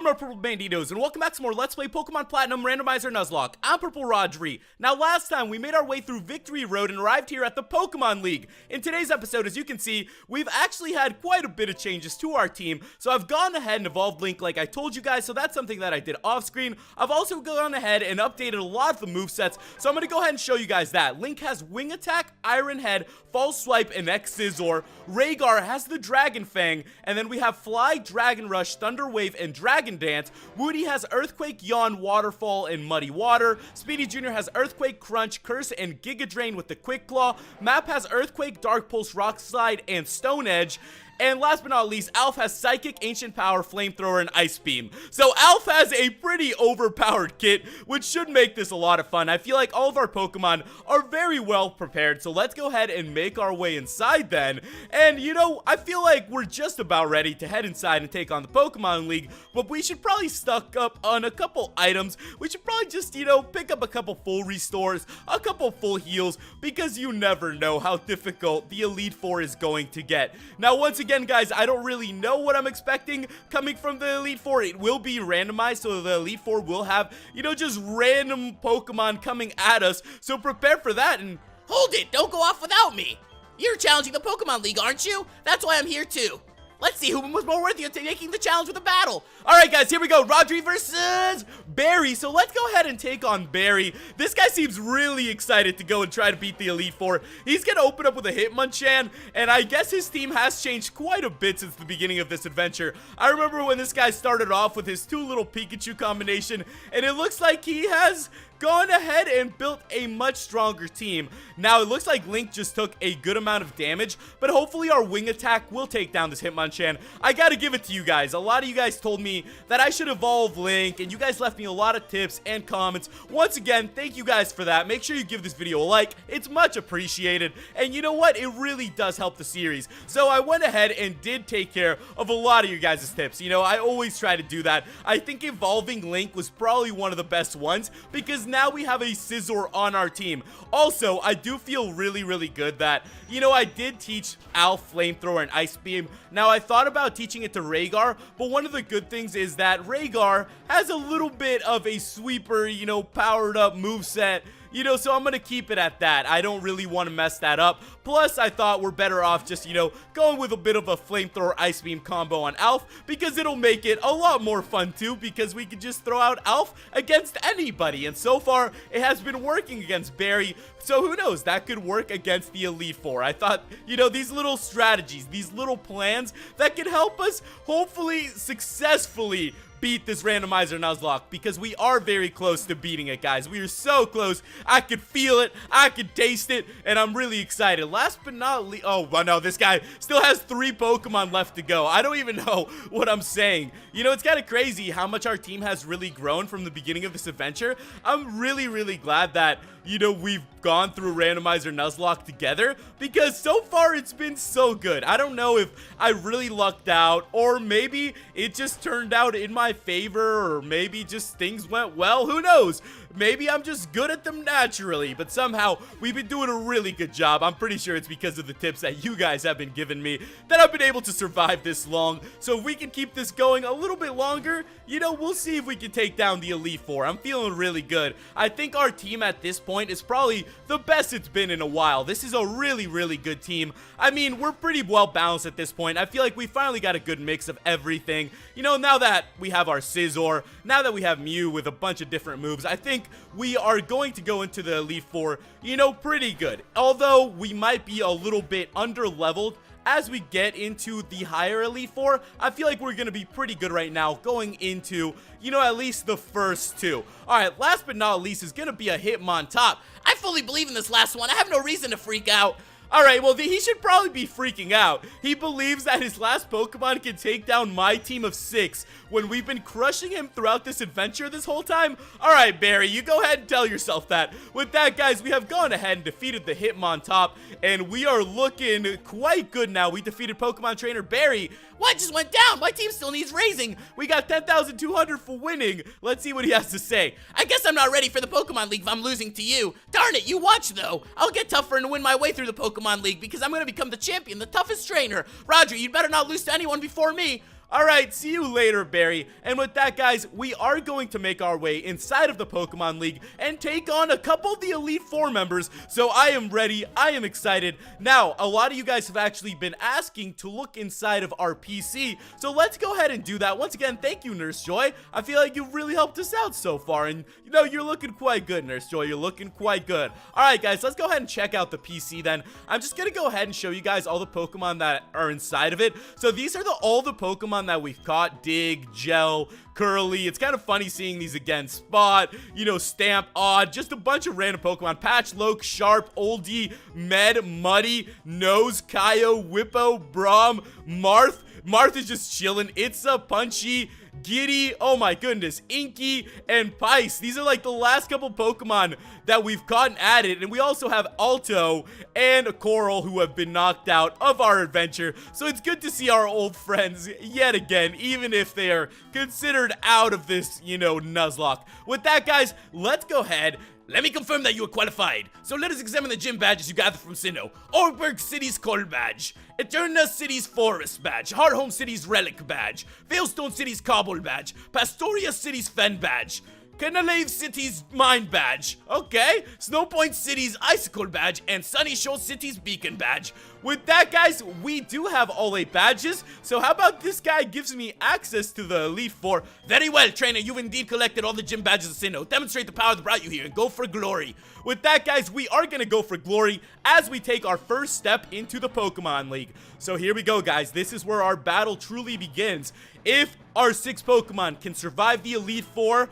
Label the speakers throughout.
Speaker 1: my Purple Banditos, and welcome back to more Let's Play Pokemon Platinum Randomizer Nuzlocke. I'm PurpleRodri. Now, last time we made our way through Victory Road and arrived here at the Pokemon League. In today's episode, as you can see, we've actually had quite a bit of changes to our team. So I've gone ahead and evolved Link like I told you guys, so that's something that I did off screen. I've also gone ahead and updated a lot of the movesets, so I'm going to go ahead and show you guys that. Link has Wing Attack, Iron Head, False Swipe, and X-Scissor. Rhaegar has the Dragon Fang, and then we have Fly, Dragon Rush, Thunder Wave, and Dragon Dance. Woody has Earthquake, Yawn, Waterfall, and Muddy Water. Speedy Jr. has Earthquake, Crunch, Curse, and Giga Drain with the Quick Claw. Map has Earthquake, Dark Pulse, Rock Slide, and Stone Edge. And last but not least, Alf has Psychic, Ancient Power, Flamethrower, and Ice Beam. So Alf has a pretty overpowered kit, which should make this a lot of fun. I feel like all of our Pokemon are very well prepared, so let's go ahead and make our way inside then. And you know, I feel like we're just about ready to head inside and take on the Pokemon League, but we should probably stock up on a couple items. We should probably just, you know, pick up a couple full restores, a couple full heals, because you never know how difficult the Elite Four is going to get. Now, once again, guys, I don't really know what I'm expecting coming from the Elite Four. It will be randomized, so the Elite Four will have, you know, just random Pokemon coming at us, so prepare for that. And
Speaker 2: hold it, don't go off without me. You're challenging the Pokemon League, aren't you? That's why I'm here too. Let's see who was more worthy of taking the challenge with a battle.
Speaker 1: Alright guys, here we go. Rodri versus Barry. So let's go ahead and take on Barry. This guy seems really excited to go and try to beat the Elite Four. He's gonna open up with a Hitmonchan, and I guess his team has changed quite a bit since the beginning of this adventure. I remember when this guy started off with his two little Pikachu combination, and it looks like he has gone ahead and built a much stronger team. Now, it looks like Link just took a good amount of damage, but hopefully our Wing Attack will take down this Hitmonchan. I gotta give it to you guys. A lot of you guys told me that I should evolve Link, and you guys left me a lot of tips and comments. Once again, thank you guys for that. Make sure you give this video a like. It's much appreciated, and you know what? It really does help the series. So I went ahead and did take care of a lot of your guys' tips. You know, I always try to do that. I think evolving Link was probably one of the best ones, because now we have a Scizor on our team. Also, I do feel really good that, you know, I did teach Alf Flamethrower and Ice Beam. Now, I thought about teaching it to Rhaegar, but one of the good things is that Rhaegar has a little bit of a sweeper, you know, powered up moveset. You know, so I'm gonna keep it at that. I don't really want to mess that up. Plus, I thought we're better off just, you know, going with a bit of a Flamethrower Ice Beam combo on Alf, because it'll make it a lot more fun too, because we can just throw out Alf against anybody. And so far, it has been working against Barry. So who knows, that could work against the Elite Four. I thought, you know, these little strategies, these little plans that could help us hopefully successfully beat this Randomizer Nuzlocke, because we are very close to beating it, guys. We are so close. I could feel it. I could taste it, and I'm really excited. Last but not least, oh, well, no, this guy still has 3 Pokemon left to go. I don't even know what I'm saying. You know, it's kind of crazy how much our team has really grown from the beginning of this adventure. I'm really glad that, you know, we've gone through Randomizer Nuzlocke together, because so far it's been so good. I don't know if I really lucked out, or maybe it just turned out in my favor, or maybe just things went well. Who knows? Maybe I'm just good at them naturally, but somehow we've been doing a really good job. I'm pretty sure it's because of the tips that you guys have been giving me that I've been able to survive this long. So if we can keep this going a little bit longer, you know, we'll see if we can take down the Elite Four. I'm feeling really good. I think our team at this point is probably the best it's been in a while. This is a really good team. I mean, we're pretty well balanced at this point. I feel like we finally got a good mix of everything. You know, now that we have our Scizor, now that we have Mew with a bunch of different moves, I think we are going to go into the Elite Four, you know, pretty good. Although we might be a little bit under-leveled as we get into the higher Elite Four, I feel like we're going to be pretty good right now going into, you know, at least the first 2. Alright, last but not least is going to be a Hitmontop.
Speaker 2: I fully believe in this last one. I have no reason to freak out.
Speaker 1: Alright, well, he should probably be freaking out. He believes that his last Pokemon can take down my team of 6 when we've been crushing him throughout this adventure this whole time. Alright, Barry, you go ahead and tell yourself that. With that, guys, we have gone ahead and defeated the Hitmontop, and we are looking quite good now. We defeated Pokemon Trainer Barry.
Speaker 2: What just went down? My team still needs raising.
Speaker 1: We got 10,200 for winning. Let's see what he has to say.
Speaker 2: I guess I'm not ready for the Pokemon League if I'm losing to you. Darn it, you watch though. I'll get tougher and win my way through the Pokemon League, because I'm going to become the champion, the toughest trainer. Rodri, you'd better not lose to anyone before me.
Speaker 1: Alright, see you later, Barry. And with that, guys, we are going to make our way inside of the Pokemon League and take on a couple of the Elite Four members. So I am ready. I am excited. Now, a lot of you guys have actually been asking to look inside of our PC. So let's go ahead and do that. Once again, thank you, Nurse Joy. I feel like you've really helped us out so far. And, you know, you're looking quite good, Nurse Joy. You're looking quite good. Alright, guys, let's go ahead and check out the PC then. I'm just going to go ahead and show you guys all the Pokemon that are inside of it. So these are all the Pokemon that we've caught. Dig, Gel, Curly. It's kind of funny seeing these again. Spot, you know, Stamp, Odd, just a bunch of random Pokemon. Patch, Loke, Sharp, Oldie, Med, Muddy, Nose, Kaio, Whippo, Braum, Marth. Marth is just chilling. Itza, Punchy, Giddy, oh my goodness, Inky, and Pice. These are like the last couple Pokemon that we've caught and added. And we also have Alto and Coral, who have been knocked out of our adventure. So it's good to see our old friends yet again, even if they are considered out of this, you know, Nuzlocke. With that, guys, let's go ahead.
Speaker 2: Let me confirm that you are qualified. So let us examine the gym badges you gathered from Sinnoh. Orberg City's Cold Badge, Eterna City's Forest Badge, Hearthome City's Relic Badge, Veilstone City's Cobble Badge, Pastoria City's Fen Badge, Canalave City's Mine Badge, okay, Snowpoint City's Icicle Badge, and Sunny Shoal City's Beacon Badge. With that, guys, we do have all 8 badges, so how about this guy gives me access to the Elite Four? Very well, trainer, you've indeed collected all the gym badges of Sinnoh. Demonstrate the power that brought you here and go for glory.
Speaker 1: With that, guys, we are going to go for glory as we take our first step into the Pokemon League. So here we go, guys. This is where our battle truly begins. If our 6 Pokemon can survive the Elite Four,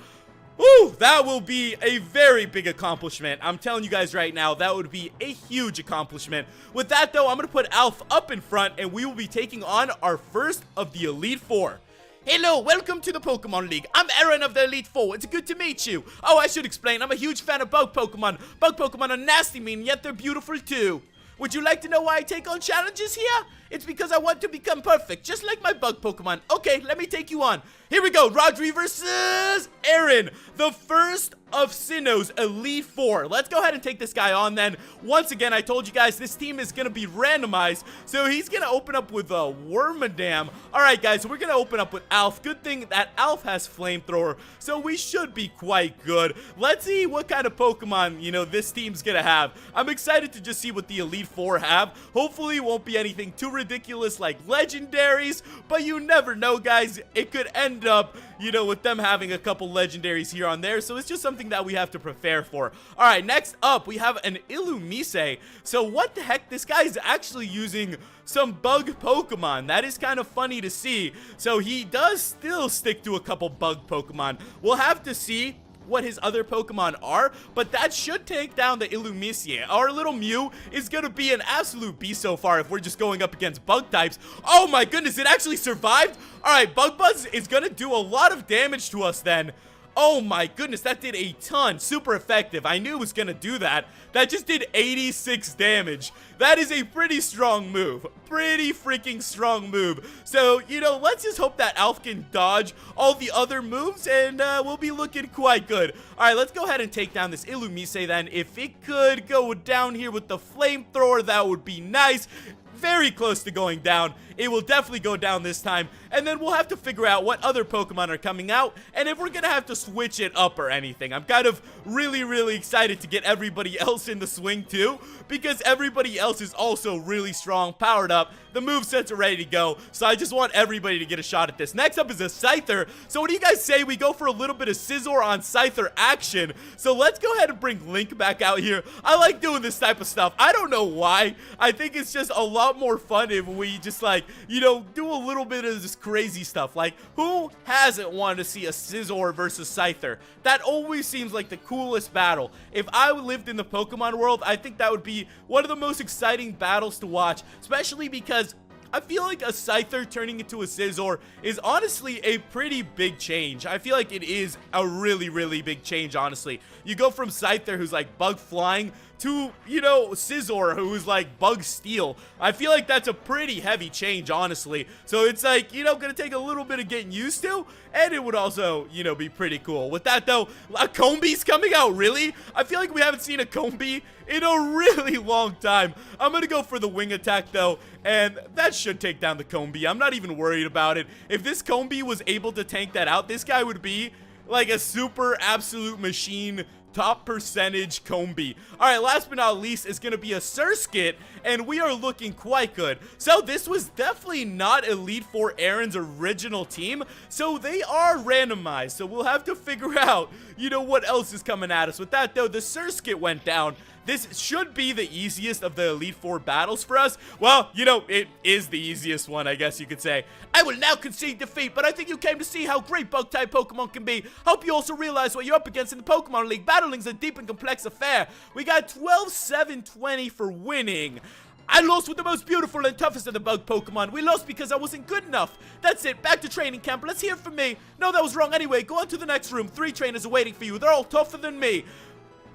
Speaker 1: woo, that will be a very big accomplishment. I'm telling you guys right now, that would be a huge accomplishment. With that, though, I'm going to put Alf up in front, and we will be taking on our first of the Elite Four.
Speaker 2: Hello, welcome to the Pokemon League. I'm Aaron of the Elite Four. It's good to meet you. Oh, I should explain, I'm a huge fan of bug Pokemon. Bug Pokemon are nasty mean, yet they're beautiful too. Would you like to know why I take on challenges here? It's because I want to become perfect, just like my bug Pokemon. Okay, let me take you on. Here we go, Rodri versus Aaron, the first of Sinnoh's Elite Four. Let's go ahead and take this guy on then. Once again, I told you guys this team is going to be randomized, so he's going to open up with a Wormadam. Alright, guys, so we're going to open up with Alf. Good thing that Alf has Flamethrower, so we should be quite good. Let's see what kind of Pokemon, you know, this team's going to have. I'm excited to just see what the Elite Four have. Hopefully, it won't be anything too ridiculous like legendaries, but you never know, guys. It could end up, you know, with them having a couple legendaries here on there, so it's just something that we have to prepare for. Alright, next up, we have an Illumise. So what the heck? This guy is actually using some bug Pokemon. That is kind of funny to see. So he does still stick to a couple bug Pokemon. We'll have to see what his other Pokemon are, but that should take down the Illumise. Our little Mew is gonna be an absolute beast so far if we're just going up against bug types. Oh my goodness, it actually survived. Alright, Bug Buzz is gonna do a lot of damage to us then. Oh my goodness, that did a ton. Super effective. I knew it was gonna do that. That just did 86 damage. That is a pretty strong move. Pretty freaking strong move. So, you know, let's just hope that Alf can dodge all the other moves, and we'll be looking quite good. Alright, let's go ahead and take down this Illumise then. If it could go down here with the Flamethrower, that would be nice. Very close to going down. It will definitely go down this time, and then we'll have to figure out what other Pokemon are coming out, and if we're gonna have to switch it up or anything. I'm kind of really excited to get everybody else in the swing too, because everybody else is also really strong, powered up. The movesets are ready to go, so I just want everybody to get a shot at this. Next up is a Scyther. So what do you guys say we go for a little bit of Scizor on Scyther action? So let's go ahead and bring Link back out here. I like doing this type of stuff. I don't know why. I think it's just a lot more fun if we just, like, you know, do a little bit of this crazy stuff. Like, who hasn't wanted to see a Scizor versus Scyther? That always seems like the coolest battle. If I lived in the Pokemon world, I think that would be one of the most exciting battles to watch, especially because I feel like a Scyther turning into a Scizor is honestly a pretty big change. I feel like it is a really big change, honestly. You go from Scyther, who's like bug flying,
Speaker 1: to, you know, Scizor, who's like Bug Steel. I feel like that's a pretty heavy change, honestly. So it's like, you know, gonna take a little bit of getting used to, and it would also, you know, be pretty cool. With that though, a Combee's coming out, really? I feel like we haven't seen a Combee in a really long time. I'm gonna go for the wing attack though, and that should take down the Combee. I'm not even worried about it. If this Combee was able to tank that out, this guy would be like a super absolute machine, top percentage Combee. Alright, last but not least is gonna be a Surskit, and we are looking quite good. So this was definitely not Elite Four Aaron's original team, so they are randomized. So we'll have to figure out, you know, what else is coming at us. With that though, the Surskit went down. This should be the easiest of the Elite Four battles for us. Well, you know, it is the easiest one, I guess you could say. I will now concede defeat, but I think you came to see how great Bug-type Pokemon can be. Hope you also realize what you're up against in the Pokemon League. Battling's a deep and complex affair. We got 12-7-20 for winning. I lost with the most beautiful and toughest of the bug Pokemon. We lost because I wasn't good enough. That's it. Back to training camp. Let's hear from me. No, that was wrong anyway. Go on to the next room. 3 trainers are waiting for you. They're all tougher than me.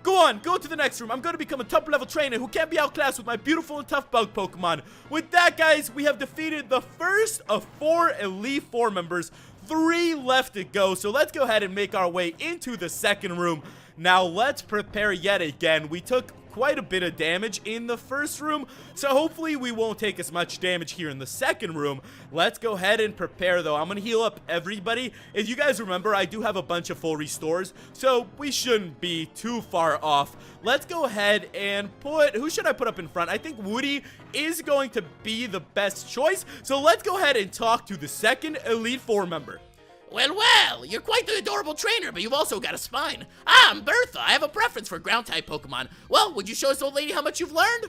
Speaker 1: Go on, go to the next room. I'm going to become a top-level trainer who can't be outclassed with my beautiful and tough bug Pokemon. With that, guys, we have defeated the first of 4 Elite Four members. 3 left to go, so let's go ahead and make our way into the second room. Now, let's prepare yet again. We took quite a bit of damage in the first room, so hopefully we won't take as much damage here in the second room. Let's go ahead and prepare though. I'm gonna heal up everybody. If you guys remember, I do have a bunch of full restores, so we shouldn't be too far off. Let's go ahead and put, who should I put up in front? I think Woody is going to be the best choice, so let's go ahead and talk to the second Elite Four member.
Speaker 2: Well, you're quite the adorable trainer, but you've also got a spine. I'm Bertha. I have a preference for ground-type Pokemon. Well, would you show us, old lady, how much you've learned?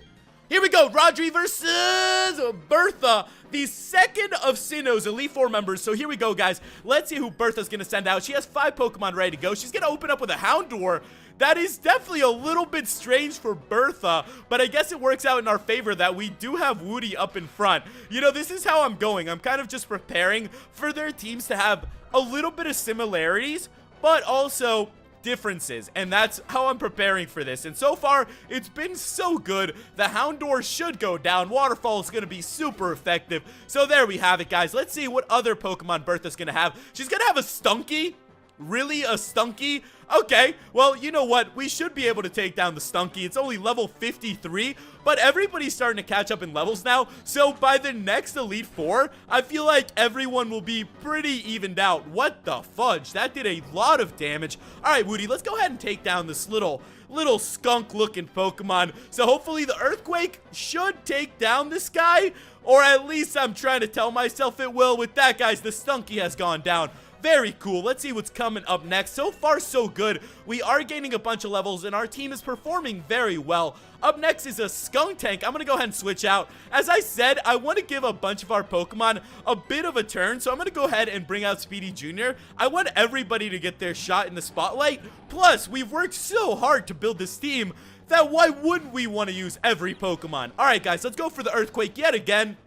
Speaker 1: Here we go, Rodri versus Bertha, the second of Sinnoh's Elite Four members. So here we go, guys. Let's see who Bertha's gonna send out. She has 5 Pokemon ready to go. She's gonna open up with a Houndour. That is definitely a little bit strange for Bertha, but I guess it works out in our favor that we do have Woody up in front. You know, this is how I'm going. I'm kind of just preparing for their teams to have a little bit of similarities, but also differences, and that's how I'm preparing for this. And so far, it's been so good. The Houndour should go down. Waterfall is going to be super effective. So there we have it, guys. Let's see what other Pokemon Bertha's going to have. She's going to have a Stunky. Really? A Stunky? Okay, well, you know what? We should be able to take down the Stunky. It's only level 53, but everybody's starting to catch up in levels now. So by the next Elite Four, I feel like everyone will be pretty evened out. What the fudge? That did a lot of damage. All right, Woody, let's go ahead and take down this little skunk-looking Pokemon. So hopefully the Earthquake should take down this guy, or at least I'm trying to tell myself it will. With that, guys, the Stunky has gone down. Very cool. Let's see what's coming up next. So far, so good. We are gaining a bunch of levels, and our team is performing very well. Up next is a Skuntank. I'm going to go ahead and switch out. As I said, I want to give a bunch of our Pokemon a bit of a turn, so I'm going to go ahead and bring out Speedy Jr. I want everybody to get their shot in the spotlight. Plus, we've worked so hard to build this team that why wouldn't we want to use every Pokemon? All right, guys, let's go for the Earthquake yet again.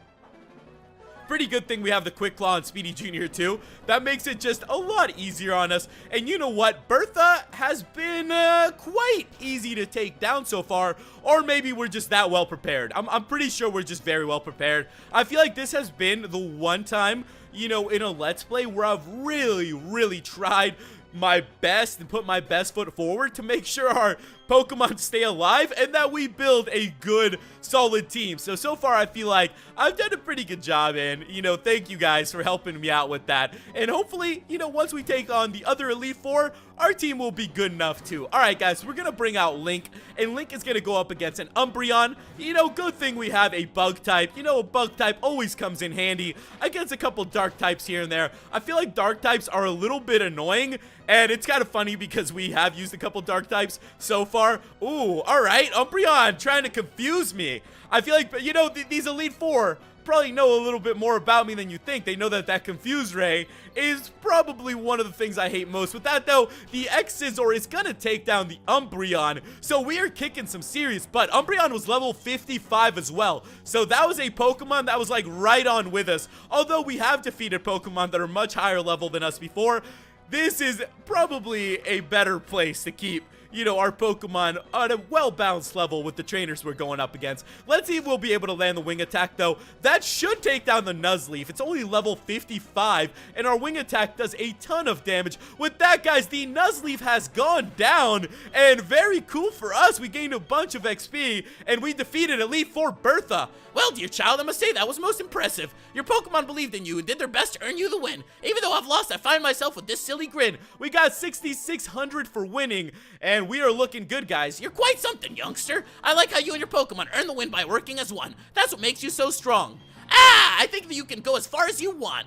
Speaker 1: Pretty good thing we have the Quick Claw and Speedy Jr. too. That makes it just a lot easier on us. And you know what? Bertha has been quite easy to take down so far. Or maybe we're just that well prepared. I'm pretty sure we're just very well prepared. I feel like this has been the one time, you know, in a Let's Play where I've really tried my best and put my best foot forward to make sure our Pokemon stay alive and that we build a good, solid team. So far, I feel like I've done a pretty good job, and, you know, thank you guys for helping me out with that. And hopefully, you know, once we take on the other Elite Four, our team will be good enough too. All right, guys, we're going to bring out Link, and Link is going to go up against an Umbreon. You know, good thing we have a Bug type. You know, a Bug type always comes in handy against a couple Dark types here and there. I feel like Dark types are a little bit annoying, and it's kind of funny because we have used a couple Dark types so far. Ooh, all right, Umbreon trying to confuse me. I feel like, you know, these Elite Four probably know a little bit more about me than you think. They know that that Confuse Ray is probably one of the things I hate most. With that, though, the X-Scizor is gonna take down the Umbreon, so we are kicking some serious butt. Umbreon was level 55 as well, so that was a Pokemon that was, like, right on with us. Although we have defeated Pokemon that are much higher level than us before, this is probably a better place to keep, you know, our Pokemon on a well-balanced level with the trainers we're going up against. Let's see if we'll be able to land the wing attack, though. That should take down the Nuzleaf. It's only level 55, and our wing attack does a ton of damage. With that, guys, the Nuzleaf has gone down, and very cool for us. We gained a bunch of XP, and we defeated Elite Four Bertha.
Speaker 2: Well, dear child, I must say that was most impressive. Your Pokemon believed in you and did their best to earn you the win. Even though I've lost, I find myself with this silly grin.
Speaker 1: We got 6,600 for winning, and we are looking good, guys.
Speaker 2: You're quite something, youngster. I like how you and your Pokemon earn the win by working as one. That's what makes you so strong. I think that you can go as far as you want.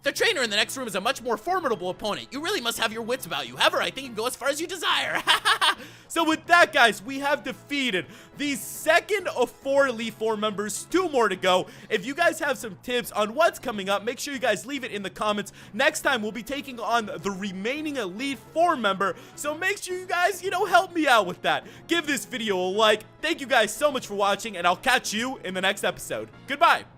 Speaker 2: The trainer in the next room is a much more formidable opponent. You really must have your wits about you. However, I think you can go as far as you desire.
Speaker 1: So with that, guys, we have defeated the second of 4 Elite Four members. 2 more to go. If you guys have some tips on what's coming up, make sure you guys leave it in the comments. Next time, we'll be taking on the remaining Elite Four member. So make sure you guys, you know, help me out with that. Give this video a like. Thank you guys so much for watching, and I'll catch you in the next episode. Goodbye.